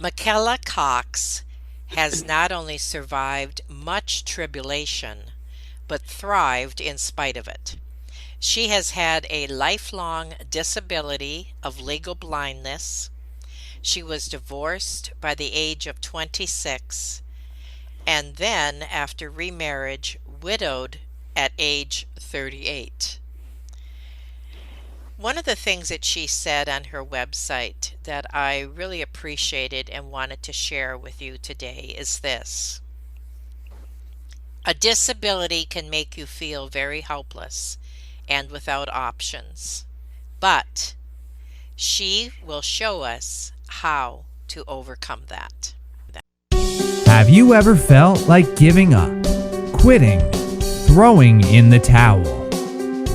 Michella Cox has not only survived much tribulation, but thrived in spite of it. She has had a lifelong disability of legal blindness. She was divorced by the age of 26, and then, after remarriage, widowed at age 38. One of the things that she said on her website that I really appreciated and wanted to share with you today is this: a disability can make you feel very helpless and without options, but she will show us how to overcome that. Have you ever felt like giving up, quitting, throwing in the towel?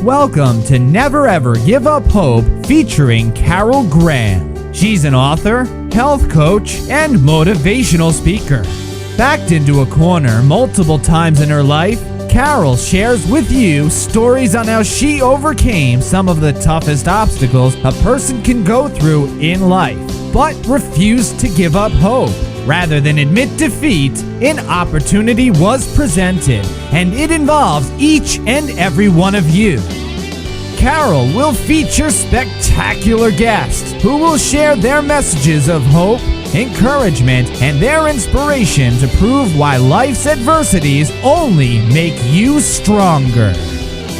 Welcome to Never Ever Give Up Hope featuring Carol Graham. She's an author, health coach, and motivational speaker. Backed into a corner multiple times in her life, Carol shares with you stories on how she overcame some of the toughest obstacles a person can go through in life, but refused to give up hope. Rather than admit defeat, an opportunity was presented, and it involves each and every one of you. Carol will feature spectacular guests who will share their messages of hope, encouragement, and their inspiration to prove why life's adversities only make you stronger.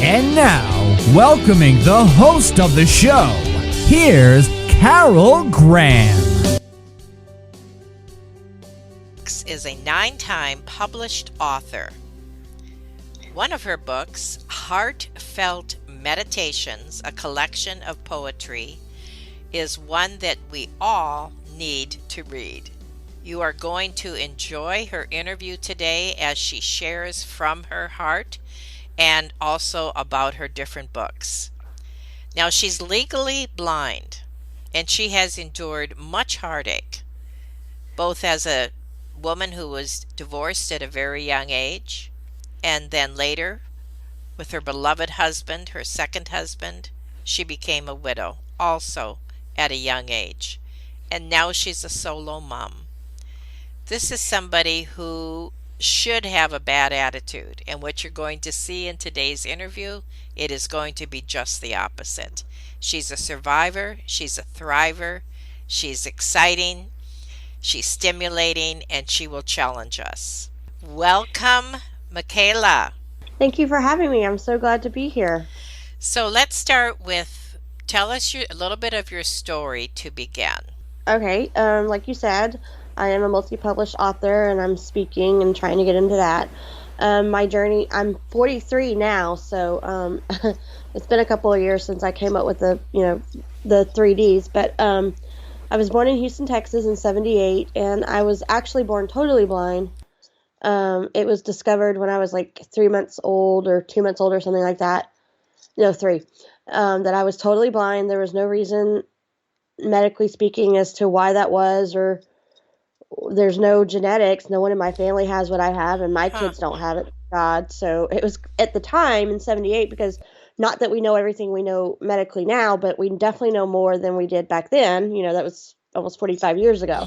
And now, welcoming the host of the show, here's Carol Graham. Is a 9-time published author. One of her books, Heartfelt Meditations, a collection of poetry, is one that we all need to read. You are going to enjoy her interview today as she shares from her heart and also about her different books. Now, she's legally blind and she has endured much heartache, both as a woman who was divorced at a very young age, and then later, with her beloved husband, her second husband, she became a widow, also at a young age. And now she's a solo mom. This is somebody who should have a bad attitude, and what you're going to see in today's interview, it is going to be just the opposite. She's a survivor, she's a thriver, she's exciting, she's stimulating, and she will challenge us. Welcome, Michaela. Thank you for having me. I'm so glad to be here. So let's start with, tell us a little bit of your story to begin. Okay, like you said, I am a multi-published author and I'm speaking and trying to get into that. My journey, I'm 43 now, so it's been a couple of years since I came up with the 3Ds, but I was born in Houston, Texas in 78, and I was actually born totally blind. It was discovered when I was like 3 months old or 2 months old or something like that. No, 3. That I was totally blind. There was no reason, medically speaking, as to why that was, or there's no genetics. No one in my family has what I have, and my kids don't have it, God. So it was at the time in 78, because not that we know everything we know medically now, but we definitely know more than we did back then. That was almost 45 years ago.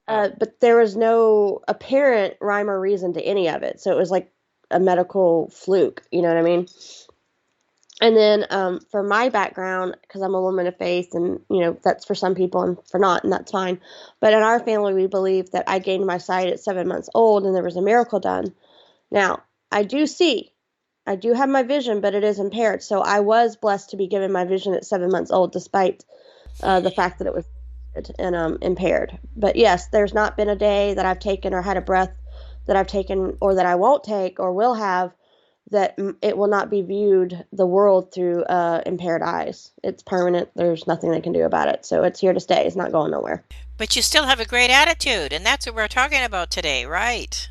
But there was no apparent rhyme or reason to any of it. So it was like a medical fluke, you know what I mean? And then for my background, because I'm a woman of faith, and, that's for some people and for not, and that's fine. But in our family, we believe that I gained my sight at 7 months old and there was a miracle done. Now, I do see. I do have my vision, but it is impaired. So I was blessed to be given my vision at 7 months old, despite the fact that it was and impaired. But yes, there's not been a day that I've taken or had a breath that I've taken or that I won't take or will have that it will not be viewed the world through impaired eyes. It's permanent. There's nothing they can do about it. So it's here to stay. It's not going nowhere. But you still have a great attitude, and that's what we're talking about today, right?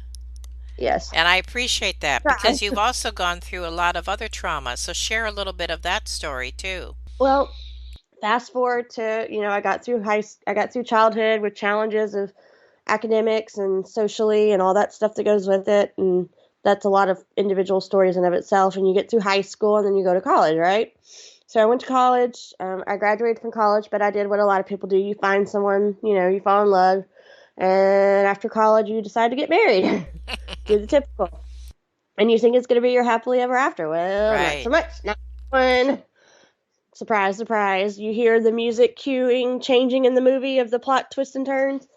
Yes. And I appreciate that because you've also gone through a lot of other trauma. So share a little bit of that story too. Well, fast forward to, I got through childhood with challenges of academics and socially and all that stuff that goes with it. And that's a lot of individual stories in of itself. And you get through high school and then you go to college, right? So I went to college. I graduated from college, but I did what a lot of people do. You find someone, you fall in love, and after college, you decide to get married. Do the typical. And you think it's going to be your happily ever after. Well, not so Right. much. Not one. Surprise, surprise. You hear the music cueing, changing in the movie of the plot twists and turns.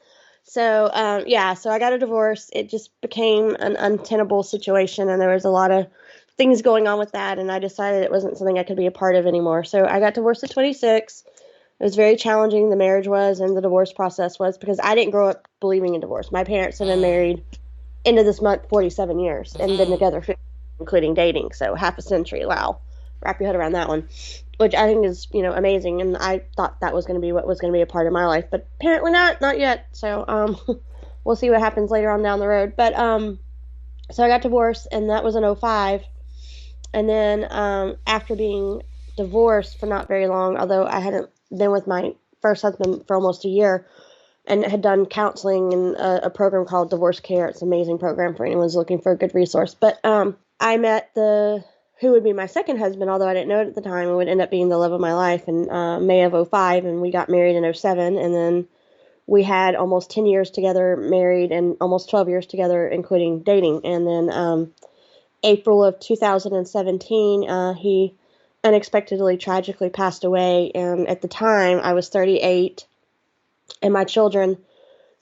So, so I got a divorce. It just became an untenable situation, and there was a lot of things going on with that, and I decided it wasn't something I could be a part of anymore. So I got divorced at 26. It was very challenging, the marriage was, and the divorce process was, because I didn't grow up believing in divorce. My parents have been Mm. married into this month 47 years and been Hmm. together 50, including dating, so half a century. Wow. Wrap your head around that one, which I think is, amazing, and I thought that was going to be what was going to be a part of my life, but apparently not yet. So we'll see what happens later on down the road. But so I got divorced, and that was in '05. And then after being divorced for not very long, although I hadn't been with my first husband for almost a year, and had done counseling and a program called Divorce Care. It's an amazing program for anyone who's looking for a good resource. But I met the who would be my second husband, although I didn't know it at the time, and would end up being the love of my life in May of '05, and we got married in '07, and then we had almost 10 years together married and almost 12 years together, including dating. And then April of 2017, he unexpectedly, tragically passed away. And at the time, I was 38, and my children,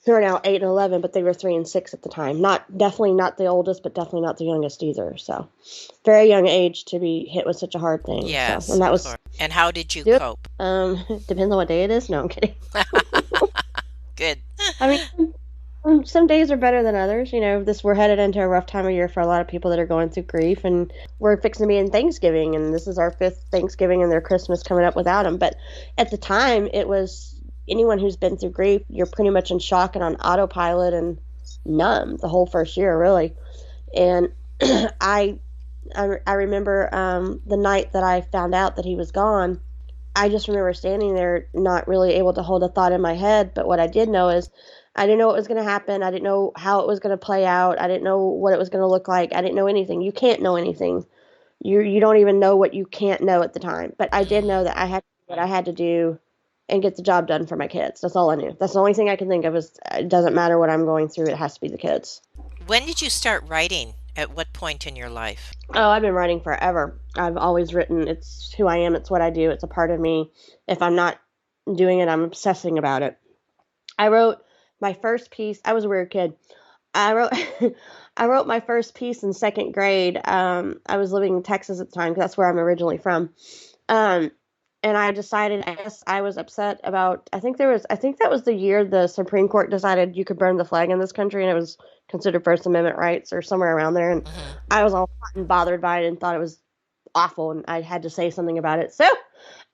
who are now 8 and 11, but they were 3 and 6 at the time. Definitely not the oldest, but definitely not the youngest either. So, very young age to be hit with such a hard thing. So, Yes, and that of was, course. And how did you yep. cope? Depends on what day it is. No, I'm kidding. Good. I mean, some days are better than others. We're headed into a rough time of year for a lot of people that are going through grief, and we're fixing to be in Thanksgiving, and this is our 5th Thanksgiving and their Christmas coming up without them. But at the time, it was anyone who's been through grief, you're pretty much in shock and on autopilot and numb the whole first year, really. And I, I remember the night that I found out that he was gone. I just remember standing there, not really able to hold a thought in my head. But what I did know is I didn't know what was going to happen. I didn't know how it was going to play out. I didn't know what it was going to look like. I didn't know anything. You can't know anything. You don't even know what you can't know at the time. But I did know that I had to do what I had to do and get the job done for my kids. That's all I knew. That's the only thing I can think of is it doesn't matter what I'm going through. It has to be the kids. When did you start writing? At what point in your life? Oh, I've been writing forever. I've always written. It's who I am. It's what I do. It's a part of me. If I'm not doing it, I'm obsessing about it. I wrote my first piece. I was a weird kid. I wrote I wrote my first piece in second grade. I was living in Texas at the time because that's where I'm originally from. Um, and I decided, I guess I was upset about, I think that was the year the Supreme Court decided you could burn the flag in this country, and it was considered First Amendment rights or somewhere around there. And Hmm. I was all hot and bothered by it and thought it was awful, and I had to say something about it. So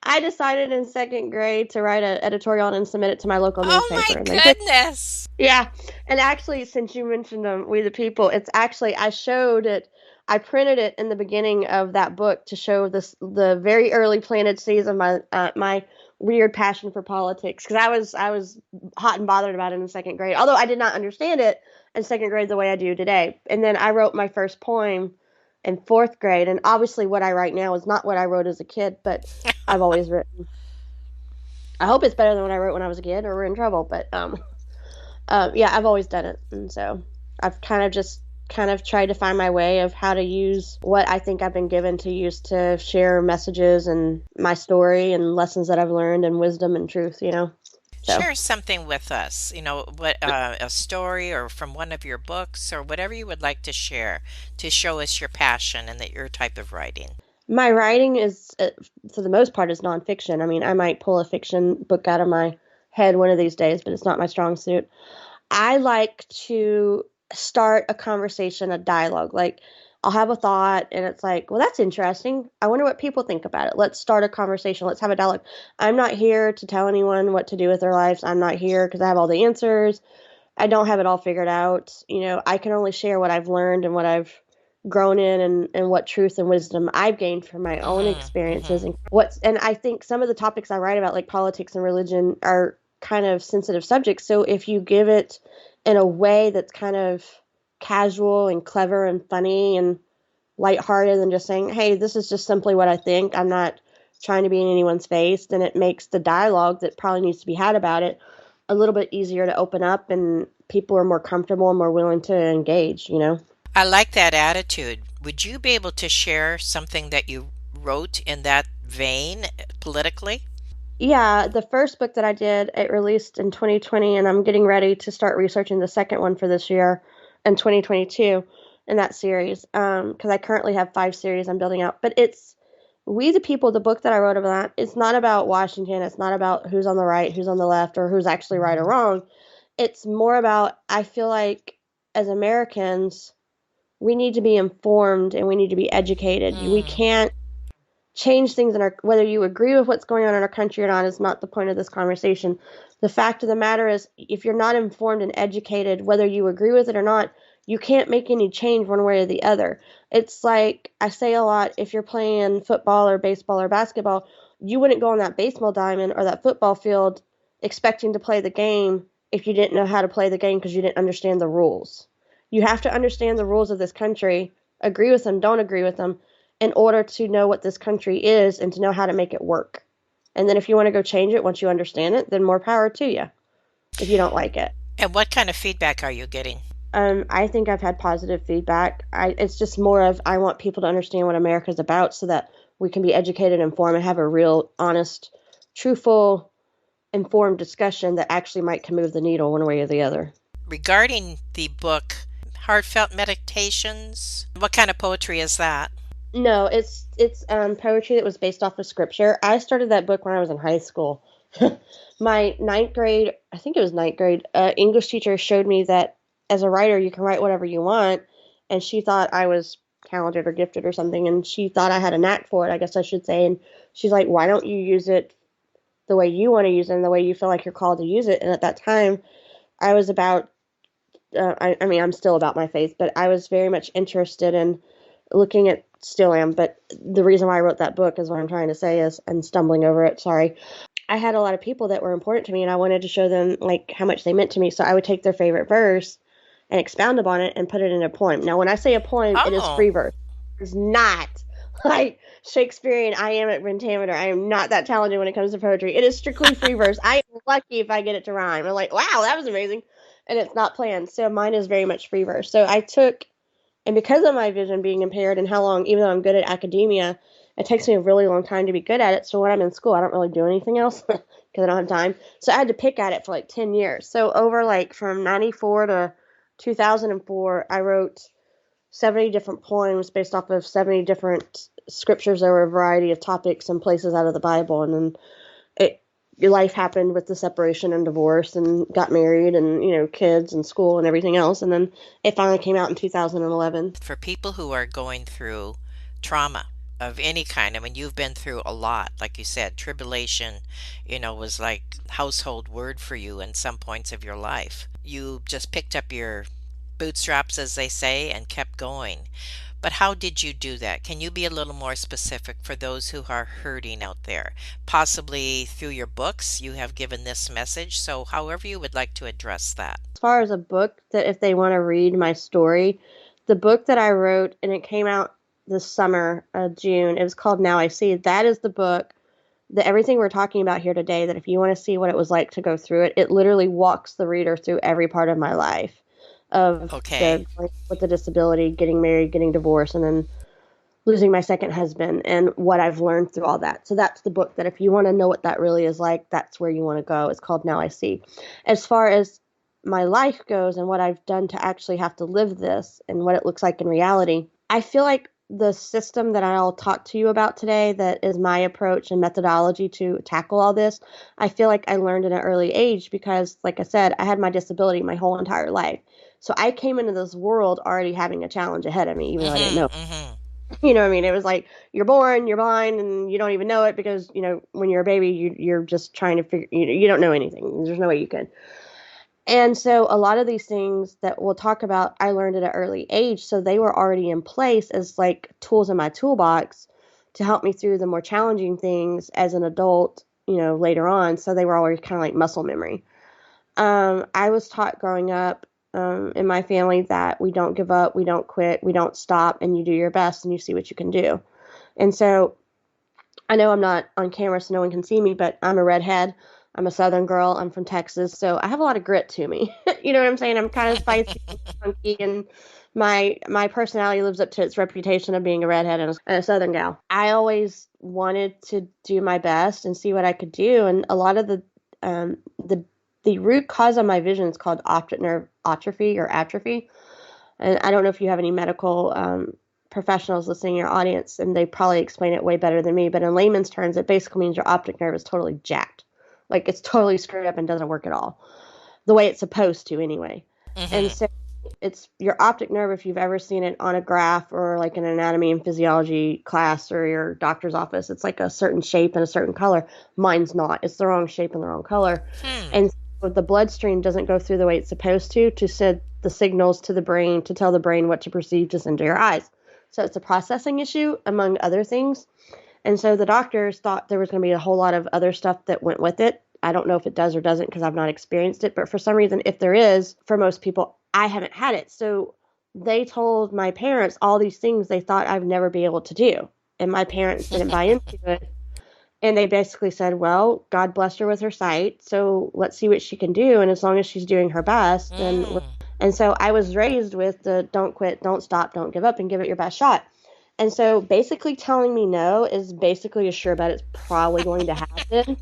I decided in second grade to write an editorial and submit it to my local Oh newspaper. my And they picked, goodness. yeah. And actually, since you mentioned We the People, it's actually, I showed it, I printed it in the beginning of that book to show the very early planted seeds of my weird passion for politics. Because I was hot and bothered about it in second grade, although I did not understand it in second grade the way I do today. And then I wrote my first poem in fourth grade, and obviously what I write now is not what I wrote as a kid, but I've always written. I hope it's better than what I wrote when I was a kid, or we're in trouble. But yeah, I've always done it, and so I've kind of tried to find my way of how to use what I think I've been given to use to share messages and my story and lessons that I've learned and wisdom and truth. So Share something with us, what a story or from one of your books or whatever you would like to share to show us your passion and that your type of writing. my writing is, for the most part, is nonfiction. I mean, I might pull a fiction book out of my head one of these days, but it's not my strong suit. I like to start a conversation, a dialogue. Like, I'll have a thought and it's like, well, that's interesting. I wonder what people think about it. Let's start a conversation. Let's have a dialogue. I'm not here to tell anyone what to do with their lives. I'm not here because I have all the answers. I don't have it all figured out. I can only share what I've learned and what I've grown in, and what truth and wisdom I've gained from my own Mm-hmm. experiences, Mm-hmm. and I think some of the topics I write about, like politics and religion, are kind of sensitive subjects. So if you give it in a way that's kind of casual and clever and funny and lighthearted, and just saying, hey, this is just simply what I think. I'm not trying to be in anyone's face, then it makes the dialogue that probably needs to be had about it a little bit easier to open up, and people are more comfortable and more willing to engage, you know? I like that attitude. Would you be able to share something that you wrote in that vein politically? Yeah, the first book that I did, it released in 2020, and I'm getting ready to start researching the second one for this year in 2022 in that series. Because I currently have 5 series I'm building out. But it's We the People, the book that I wrote about that, it's not about Washington. It's not about who's on the right, who's on the left, or who's actually right or wrong. It's more about, I feel like as Americans, we need to be informed and we need to be educated. We Mm, can't change things in our, whether you agree with what's going on in our country or not is not the point of this conversation. The fact of the matter is, if you're not informed and educated, whether you agree with it or not, you can't make any change one way or the other. It's like I say a lot, if you're playing football or baseball or basketball, you wouldn't go on that baseball diamond or that football field expecting to play the game if you didn't know how to play the game because you didn't understand the rules. You have to understand the rules of this country, agree with them, don't agree with them, in order to know what this country is and to know how to make it work. And then if you want to go change it once you understand it, then more power to you if you don't like it. and what kind of feedback are you getting? I think I've had positive feedback. It's just more of I want people to understand what America's about so that we can be educated, informed, and have a real, honest, truthful, informed discussion that actually might can move the needle one way or the other. Regarding the book Heartfelt Meditations, what kind of poetry is that? No, it's poetry that was based off of scripture. I started that book when I was in high school. My ninth grade, I think it was ninth grade, English teacher showed me that as a writer you can write whatever you want, and she thought I was talented or gifted or something, and she thought I had a knack for it, I guess I should say. And she's like, "Why don't you use it the way you want to use it and the way you feel like you're called to use it?" And at that time, I was about I mean, I'm still about my faith, but I was very much interested in looking at, still am, but the reason why I wrote that book is what I'm trying to say is, and stumbling over it, sorry. I had a lot of people that were important to me and I wanted to show them like how much they meant to me. So I would take their favorite verse and expound upon it and put it in a poem. Now, when I say a poem, it is Oh, free verse. It's not like Shakespearean, I am at pentameter. I am not that talented when it comes to poetry. It is strictly free verse. I am lucky if I get it to rhyme. I'm like, wow, that was amazing. And it's not planned. So mine is very much free verse. So I took, and because of my vision being impaired and how long, even though I'm good at academia, it takes me a really long time to be good at it. So when I'm in school, I don't really do anything else because I don't have time. So I had to pick at it for like 10 years. So over like from 94 to 2004, I wrote 70 different poems based off of 70 different scriptures. There were a variety of topics and places out of the Bible. And then it, your life happened with the separation and divorce and got married and, you know, kids and school and everything else. And then it finally came out in 2011. for people who are going through trauma of any kind, I mean, you've been through a lot, like you said, tribulation, was like household word for you in some points of your life. You just picked up your bootstraps, as they say, and kept going. But how did you do that? Can you be a little more specific for those who are hurting out there? Possibly through your books, you have given this message. So, however, you would like to address that. As far as a book that if they want to read my story, the book that I wrote and it came out this summer, June, it was called Now I See. That is the book that everything we're talking about here today, that if you want to see what it was like to go through it, it literally walks the reader through every part of my life of Okay. the with the disability, getting married, getting divorced, and then losing my second husband and what I've learned through all that. So that's the book that if you want to know what that really is like, that's where you want to go. It's called Now I See. As far as my life goes and what I've done to actually have to live this and what it looks like in reality, I feel like the system that I'll talk to you about today, that is my approach and methodology to tackle all this, I feel like I learned at an early age because, like I said, I had my disability my whole entire life. So I came into this world already having a challenge ahead of me, even though I didn't Mm-hmm, know. mm-hmm. You know what I mean? It was like you're born, you're blind, and you don't even know it because, you know, when you're a baby, you're just trying to figure, you don't know anything. There's no way you can. And so a lot of these things that we'll talk about, I learned at an early age. So they were already in place as like tools in my toolbox to help me through the more challenging things as an adult, you know, later on. So they were always kind of like muscle memory. I was taught growing up in my family that we don't give up, we don't quit, we don't stop, and you do your best and you see what you can do. And so I know I'm not on camera so no one can see me, but I'm a redhead. I'm a Southern girl. I'm from Texas, so I have a lot of grit to me. You know what I'm saying? I'm kind of spicy and funky, and my personality lives up to its reputation of being a redhead and a Southern gal. I always wanted to do my best and see what I could do, and a lot of um, the the root cause of my vision is called optic nerve atrophy or atrophy. And I don't know if you have any medical professionals listening in your audience, and they probably explain it way better than me. But in layman's terms, it basically means your optic nerve is totally jacked. Like it's totally screwed up and doesn't work at all the way it's supposed to anyway. And Mm-hmm. so it's your optic nerve, if you've ever seen it on a graph or like an anatomy and physiology class or your doctor's office, it's like a certain shape and a certain color. Mine's not. It's the wrong shape and the wrong color. Hmm. And so the bloodstream doesn't go through the way it's supposed to send the signals to the brain to tell the brain what to perceive to send to your eyes. So it's a processing issue, among other things. And so the doctors thought there was going to be a whole lot of other stuff that went with it. I don't know if it does or doesn't because I've not experienced it. But for some reason, if there is, for most people, I haven't had it. So they told my parents all these things they thought I'd never be able to do. And my parents didn't buy into it. And they basically said, well, God blessed her with her sight. So let's see what she can do. And as long as she's doing her best, then. Mm. And so I was raised with the don't quit, don't stop, don't give up, and give it your best shot. And so basically telling me no is basically a sure bet it's probably going to happen.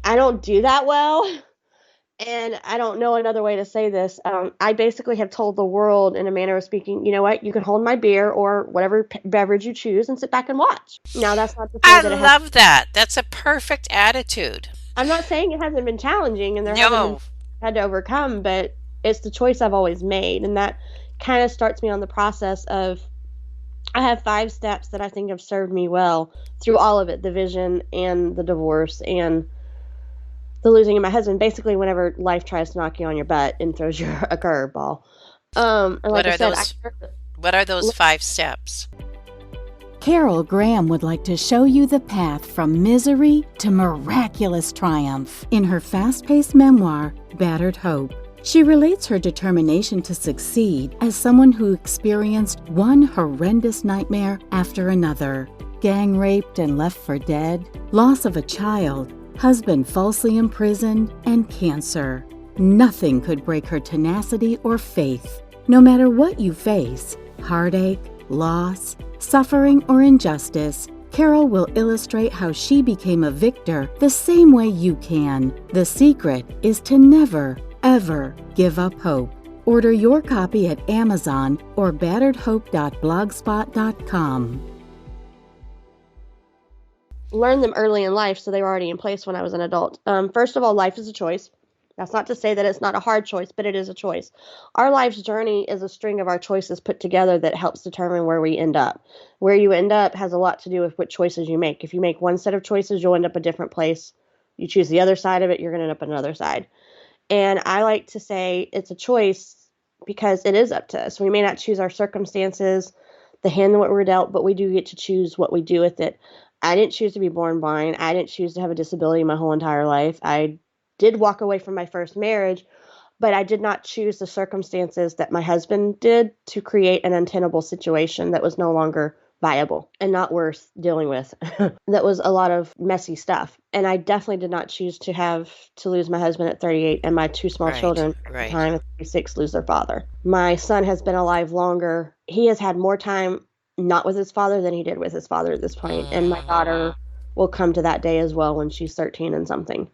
I don't do that well. And I don't know another way to say this. I basically have told the world, in a manner of speaking, you know what? You can hold my beer or whatever beverage you choose and sit back and watch. Now, that's not to say I that it has. love that. That's a perfect attitude. I'm not saying it hasn't been challenging and there haven't been No. had to overcome, but it's the choice I've always made, and that kind of starts me on the process of. I have 5 steps that I think have served me well through all of it, the vision and the divorce and the losing of my husband. Basically, whenever life tries to knock you on your butt and throws you a curveball. And What like I are said, those what are those 5 steps? Carol Graham would like to show you the path from misery to miraculous triumph in her fast-paced memoir, Battered Hope. She relates her determination to succeed as someone who experienced one horrendous nightmare after another. Gang raped and left for dead, loss of a child, husband falsely imprisoned, and cancer. Nothing could break her tenacity or faith. No matter what you face, heartache, loss, suffering, or injustice, Carol will illustrate how she became a victor the same way you can. The secret is to never, ever give up hope. Order your copy at Amazon or batteredhope.blogspot.com. learned them early in life, so they were already in place when I was an adult. First of all, life is a choice. That's not to say that it's not a hard choice, but it is a choice. Our life's journey is a string of our choices put together that helps determine where we end up. Where you end up has a lot to do with what choices you make. If you make one set of choices, you'll end up a different place. You choose the other side of it, you're going to end up on another side. And I like to say it's a choice because it is up to us. We may not choose our circumstances, the hand that we're dealt, but we do get to choose what we do with it. I didn't choose to be born blind. I didn't choose to have a disability my whole entire life. I did walk away from my first marriage, but I did not choose the circumstances that my husband did to create an untenable situation that was no longer viable and not worth dealing with. That was a lot of messy stuff. And I definitely did not choose to lose my husband at 38 and my 2 small Right, children at the right. time at 36 lose their father. My son has been alive longer. He has had more time not with his father than he did with his father at this point. And my daughter will come to that day as well when she's 13 and something.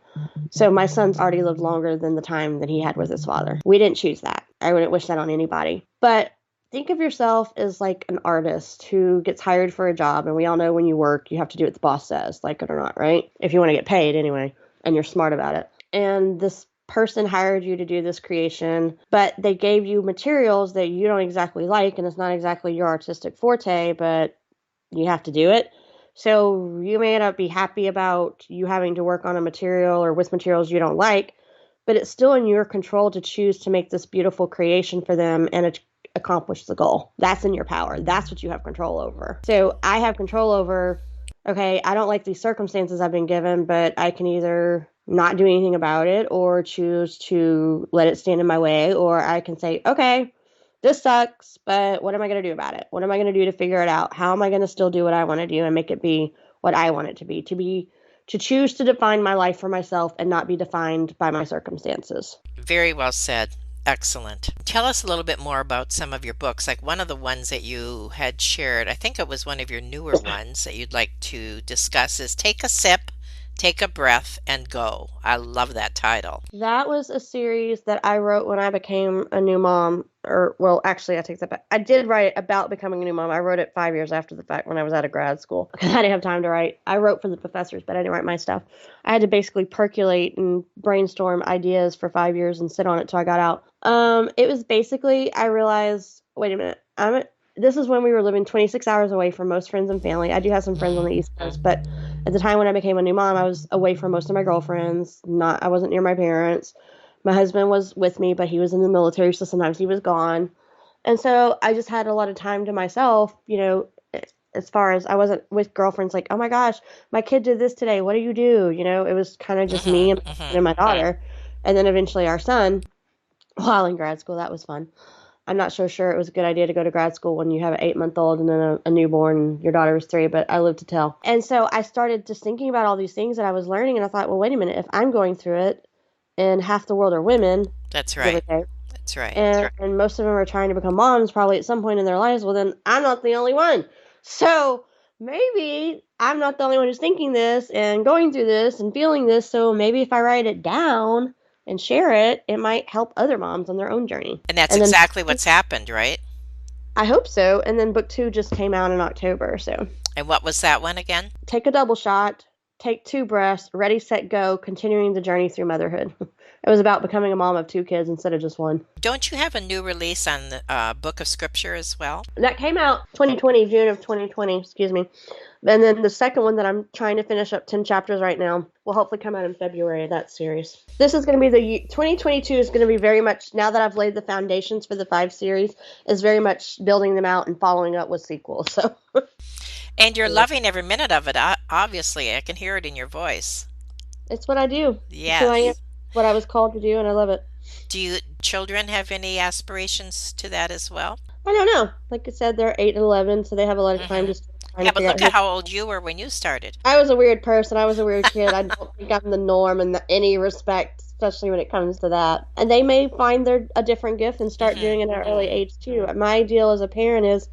So my son's already lived longer than the time that he had with his father. We didn't choose that. I wouldn't wish that on anybody. But think of yourself as like an artist who gets hired for a job. And we all know when you work, you have to do what the boss says, like it or not, right? If you want to get paid anyway, and you're smart about it. And this person hired you to do this creation, but they gave you materials that you don't exactly like, and it's not exactly your artistic forte, but you have to do it. So you may not be happy about you having to work on a material or with materials you don't like, but it's still in your control to choose to make this beautiful creation for them and accomplish the goal. That's in your power. That's what you have control over. So I have control over, okay, I don't like these circumstances I've been given, but I can either not do anything about it or choose to let it stand in my way, or I can say, okay, this sucks, but what am I going to do about it? What am I going to do to figure it out? How am I going to still do what I want to do and make it be what I want it to choose to define my life for myself and not be defined by my circumstances. Very well said. Excellent. Tell us a little bit more about some of your books. Like one of the ones that you had shared, I think it was one of your newer ones that you'd like to discuss, is Take a Sip, Take a Breath, and Go. I love that title. That was a series that I wrote when I became a new mom. Or, well, actually, I take that back. I did write about becoming a new mom. I wrote it 5 years after the fact when I was out of grad school because I didn't have time to write. I wrote for the professors, but I didn't write my stuff. I had to basically percolate and brainstorm ideas for 5 years and sit on it till I got out. It was basically, I realized, wait a minute, this is when we were living 26 hours away from most friends and family. I do have some friends on the East Coast, but at the time when I became a new mom, I was away from most of my girlfriends. I wasn't near my parents. My husband was with me, but he was in the military, so sometimes he was gone. And so I just had a lot of time to myself, as far as I wasn't with girlfriends like, oh my gosh, my kid did this today. What do you do? It was kind of just me and my daughter. And then eventually our son, while in grad school. That was fun. I'm not so sure it was a good idea to go to grad school when you have an 8-month-old and then a newborn and your daughter was 3, but I lived to tell. And so I started just thinking about all these things that I was learning, and I thought, well, wait a minute, if I'm going through it and half the world are women, That's give or right. take, That's right. and most of them are trying to become moms probably at some point in their lives, well, then I'm not the only one. So maybe I'm not the only one who's thinking this and going through this and feeling this. So maybe if I write it down and share it, it might help other moms on their own journey. And that's And then exactly what's happened, right? I hope so. And then book 2 just came out in October. So And what was that one again? take a double shot, take 2 breaths, ready, set, go, continuing the journey through motherhood. It was about becoming a mom of 2 kids instead of just 1. Don't you have a new release on the Book of Scripture as well? That came out 2020, June of 2020, excuse me. And then the second one that I'm trying to finish up 10 chapters right now will hopefully come out in February of that series. This is going to be 2022 is going to be very much, now that I've laid the foundations for the 5 series, is very much building them out and following up with sequels. So And you're loving every minute of it. Obviously, I can hear it in your voice. it's what I do. It's who I am, Yes. what I was called to do, and I love it. Do you children have any aspirations to that as well? I don't know. Like I said, they're 8 and 11, so they have a lot of time hmm just trying Yeah, to but figure look out at how old you were when you started. I was a weird person. I was a weird kid. I don't think I'm the norm in any respect, especially when it comes to that. And they may find a different gift and start doing it at an early age too. My ideal as a parent is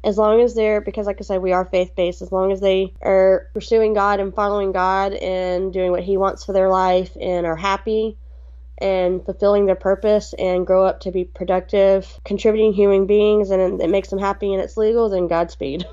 as long as they're, because like I said, we are faith-based, as long as they are pursuing God and following God and doing what He wants for their life and are happy and fulfilling their purpose and grow up to be productive, contributing human beings, and it makes them happy and it's legal, then Godspeed.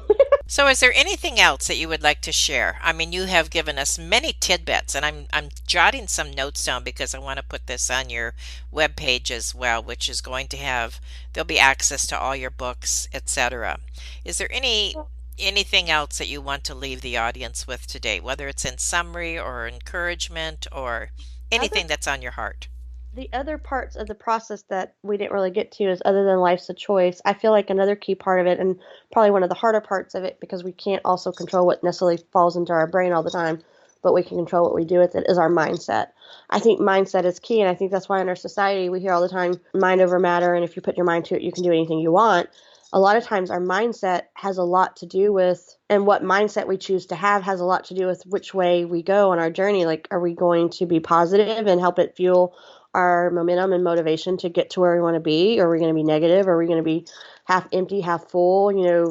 So is there anything else that you would like to share? I mean, you have given us many tidbits, and I'm jotting some notes down because I want to put this on your webpage as well, which is going to have, there'll be access to all your books, etc. Is there anything else that you want to leave the audience with today, whether it's in summary or encouragement or Other anything that's on your heart? The other parts of the process that we didn't really get to is other than life's a choice. I feel like another key part of it, and probably one of the harder parts of it, because we can't also control what necessarily falls into our brain all the time, but we can control what we do with it, is our mindset. I think mindset is key, and I think that's why in our society we hear all the time mind over matter, and if you put your mind to it, you can do anything you want. A lot of times our mindset has a lot to do with, and what mindset we choose to have has a lot to do with which way we go on our journey. Like, are we going to be positive and help it fuel our momentum and motivation to get to where we want to be? Or are we going to be negative? Are we going to be half empty, half full?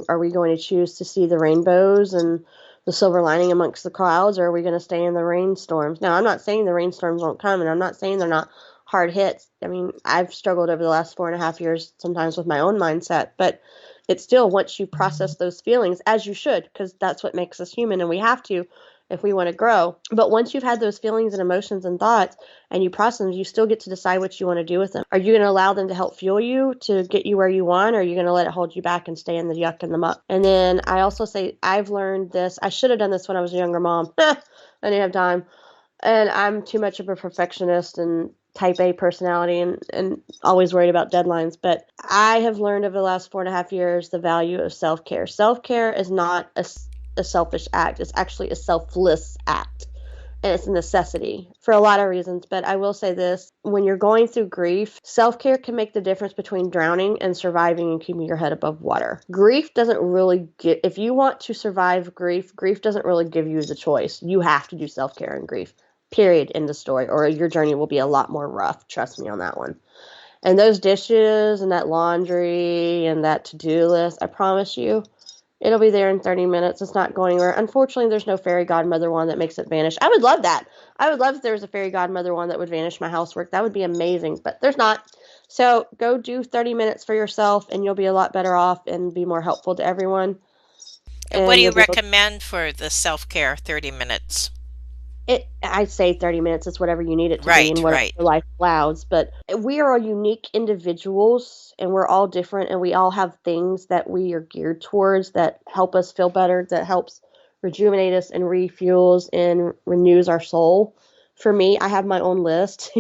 Are we going to choose to see the rainbows and the silver lining amongst the clouds? Or are we going to stay in the rainstorms? Now, I'm not saying the rainstorms won't come, and I'm not saying they're not hard hits. I mean, I've struggled over the last 4.5 years sometimes with my own mindset, but it's still, once you process those feelings, as you should, because that's what makes us human, and we have to if we want to grow. But once you've had those feelings and emotions and thoughts and you process them, you still get to decide what you want to do with them. Are you going to allow them to help fuel you to get you where you want, or are you going to let it hold you back and stay in the yuck and the muck? And then I also say, I've learned this. I should have done this when I was a younger mom. I didn't have time. And I'm too much of a perfectionist and type A personality and always worried about deadlines. But I have learned over the last 4.5 years the value of self-care. Self-care is not a selfish act. It's actually a selfless act. and it's a necessity for a lot of reasons. But I will say this, when you're going through grief, self-care can make the difference between drowning and surviving and keeping your head above water. Grief doesn't really if you want to survive grief doesn't really give you the choice. You have to do self-care in grief, period, end of story, or your journey will be a lot more rough. Trust me on that one. And those dishes and that laundry and that to-do list, I promise you, it'll be there in 30 minutes. It's not going anywhere. Unfortunately, there's no fairy godmother one that makes it vanish. I would love that. I would love if there was a fairy godmother one that would vanish my housework. That would be amazing, but there's not. So go do 30 minutes for yourself, and you'll be a lot better off and be more helpful to everyone. And what do you you'll be able recommend for the self-care 30 minutes? I'd say 30 minutes is whatever you need it to be Right, and whatever right. your life allows. But we are all unique individuals and we're all different and we all have things that we are geared towards that help us feel better, that helps rejuvenate us and refuels and renews our soul. For me, I have my own list,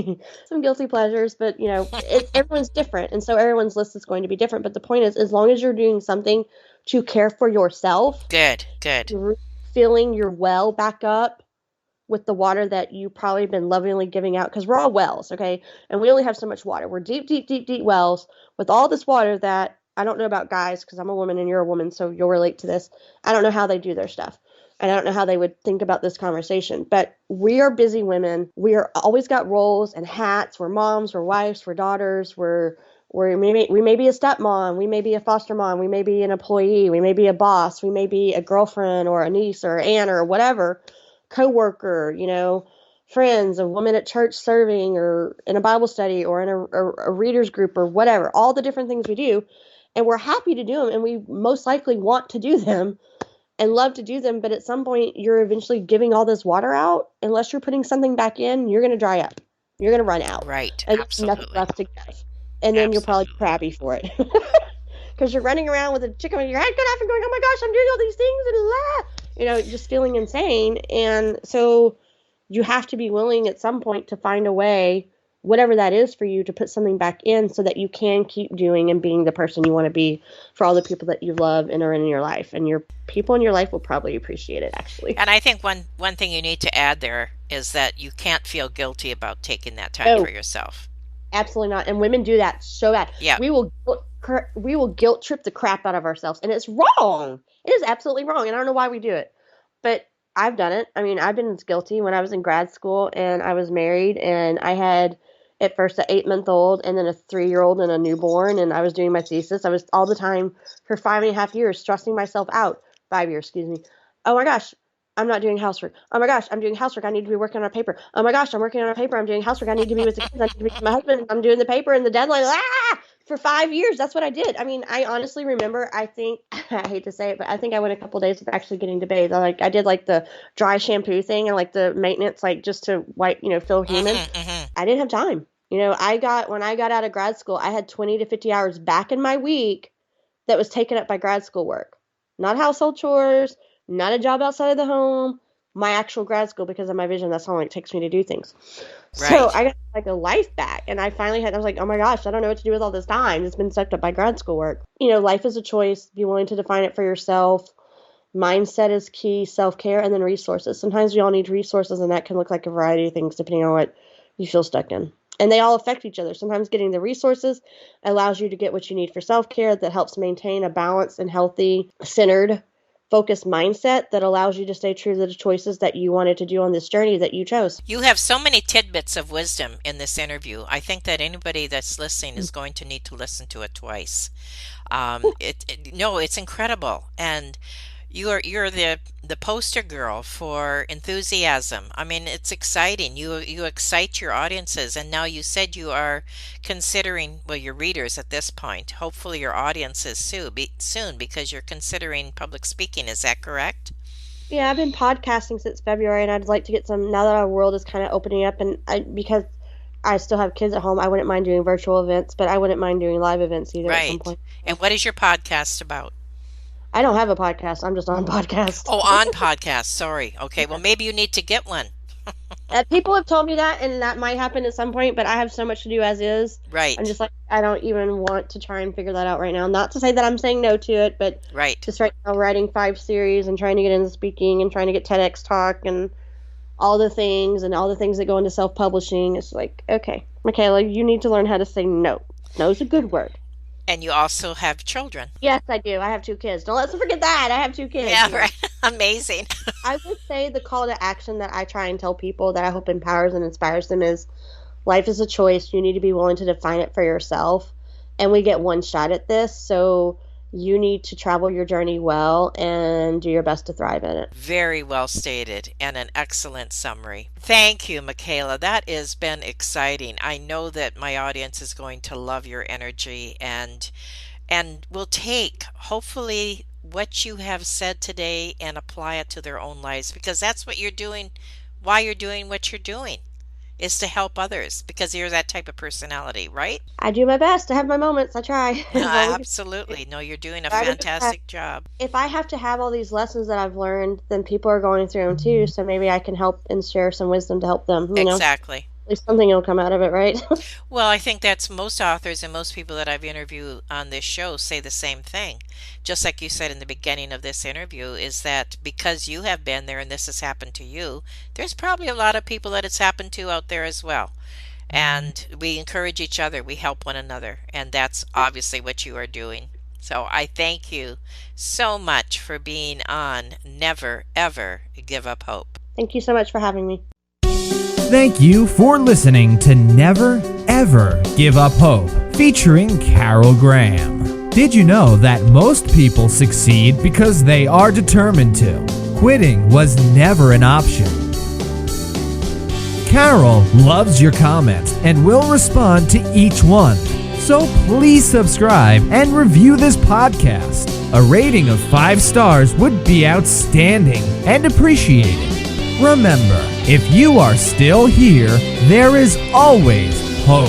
some guilty pleasures, but everyone's different. And so everyone's list is going to be different. But the point is, as long as you're doing something to care for yourself, Good. filling your well back up with the water that you probably been lovingly giving out, because we're all wells, okay? And we only have so much water. We're deep, deep, deep, deep wells with all this water that I don't know about guys, because I'm a woman and you're a woman, so you'll relate to this. I don't know how they do their stuff. And I don't know how they would think about this conversation. But we are busy women. We are always got roles and hats. We're moms, we're wives, we're daughters, we may be a stepmom, we may be a foster mom, we may be an employee, we may be a boss, we may be a girlfriend or a niece or aunt or whatever, co-worker, friends, a woman at church serving or in a Bible study or in a readers group or whatever, all the different things we do. And we're happy to do them and we most likely want to do them and love to do them. But at some point you're eventually giving all this water out. Unless you're putting something back in, you're going to dry up. You're going to run out. Right. And Absolutely. there's nothing left to give. And then you'll probably be crabby for it. Because you're running around with a chicken on your head cut off and going, oh my gosh, I'm doing all these things and just feeling insane. And so you have to be willing at some point to find a way, whatever that is for you, to put something back in so that you can keep doing and being the person you want to be for all the people that you love and are in your life. And your people in your life will probably appreciate it, actually. And I think one thing you need to add there is that you can't feel guilty about taking that time for yourself. Absolutely not. And women do that so bad. Yeah. We will guilt trip the crap out of ourselves. And it's wrong. It is absolutely wrong. And I don't know why we do it. But I've done it. I mean, I've been guilty when I was in grad school and I was married and I had at first an 8-month-old and then a 3-year-old and a newborn. And I was doing my thesis. I was all the time for 5.5 years stressing myself out. 5 years, excuse me. Oh my gosh, I'm not doing housework. Oh my gosh, I'm doing housework. I need to be working on a paper. Oh my gosh, I'm working on a paper. I'm doing housework. I need to be with the kids. I need to be with my husband. I'm doing the paper and the deadline. For 5 years, that's what I did. I mean, I honestly remember, I think, I hate to say it, but I think I went a couple days of actually getting to bathe. I did like the dry shampoo thing and like the maintenance, like just to wipe, feel human. I didn't have time. When I got out of grad school, I had 20 to 50 hours back in my week that was taken up by grad school work. Not household chores, not a job outside of the home, my actual grad school, because of my vision. That's how long it takes me to do things. Right. So I got like a life back, and I was like, oh my gosh, I don't know what to do with all this time. It's been sucked up by grad school work. Life is a choice. Be willing to define it for yourself. Mindset is key, self-care, and then resources. Sometimes we all need resources, and that can look like a variety of things depending on what you feel stuck in. And they all affect each other. Sometimes getting the resources allows you to get what you need for self-care that helps maintain a balanced and healthy, centered, focused mindset that allows you to stay true to the choices that you wanted to do on this journey that you chose. You have so many tidbits of wisdom in this interview. I think that anybody that's listening is going to need to listen to it twice. It's incredible. And you're the poster girl for enthusiasm. I mean, it's exciting. You excite your audiences, and now you said you are considering, well, your readers at this point, hopefully your audiences soon, because you're considering public speaking. Is that correct? Yeah, I've been podcasting since February, and I'd like to get some, now that our world is kind of opening up, and because I still have kids at home, I wouldn't mind doing virtual events, but I wouldn't mind doing live events either at some point. And what is your podcast about? I don't have a podcast. I'm just on podcasts. Oh, on podcasts. Sorry. Okay. Well, maybe you need to get one. People have told me that, and that might happen at some point, but I have so much to do as is. Right. I'm just like, I don't even want to try and figure that out right now. Not to say that I'm saying no to it, but right. Just right now writing 5 series and trying to get into speaking and trying to get TEDx talk and all the things and all the things that go into self-publishing. It's like, okay, Michaela, you need to learn how to say no. No is a good word. And you also have children. Yes, I do. I have 2 kids. Don't let's forget that. I have 2 kids. Yeah, right. Amazing. I would say the call to action that I try and tell people that I hope empowers and inspires them is life is a choice. You need to be willing to define it for yourself. And we get one shot at this. So you need to travel your journey well and do your best to thrive in it. Very well stated and an excellent summary. Thank you, Michaela. That has been exciting. I know that my audience is going to love your energy and will take, hopefully, what you have said today and apply it to their own lives, because that's what you're doing, why you're doing what you're doing, is to help others, because you're that type of personality, right? I do my best. I have my moments. I try. Absolutely. No, you're doing a fantastic job. If I have to have all these lessons that I've learned, then people are going through them too. So maybe I can help and share some wisdom to help them. Exactly. At least something will come out of it, right? Well, I think that's most authors and most people that I've interviewed on this show say the same thing. Just like you said in the beginning of this interview, is that because you have been there and this has happened to you, there's probably a lot of people that it's happened to out there as well. And we encourage each other, we help one another, and that's obviously what you are doing. So I thank you so much for being on Never Ever Give Up Hope. Thank you so much for having me. Thank you for listening to Never Ever Give Up Hope, featuring Carol Graham. Did you know that most people succeed because they are determined to? Quitting was never an option. Carol loves your comments and will respond to each one. So please subscribe and review this podcast. A rating of 5 stars would be outstanding and appreciated. Remember, if you are still here, there is always hope.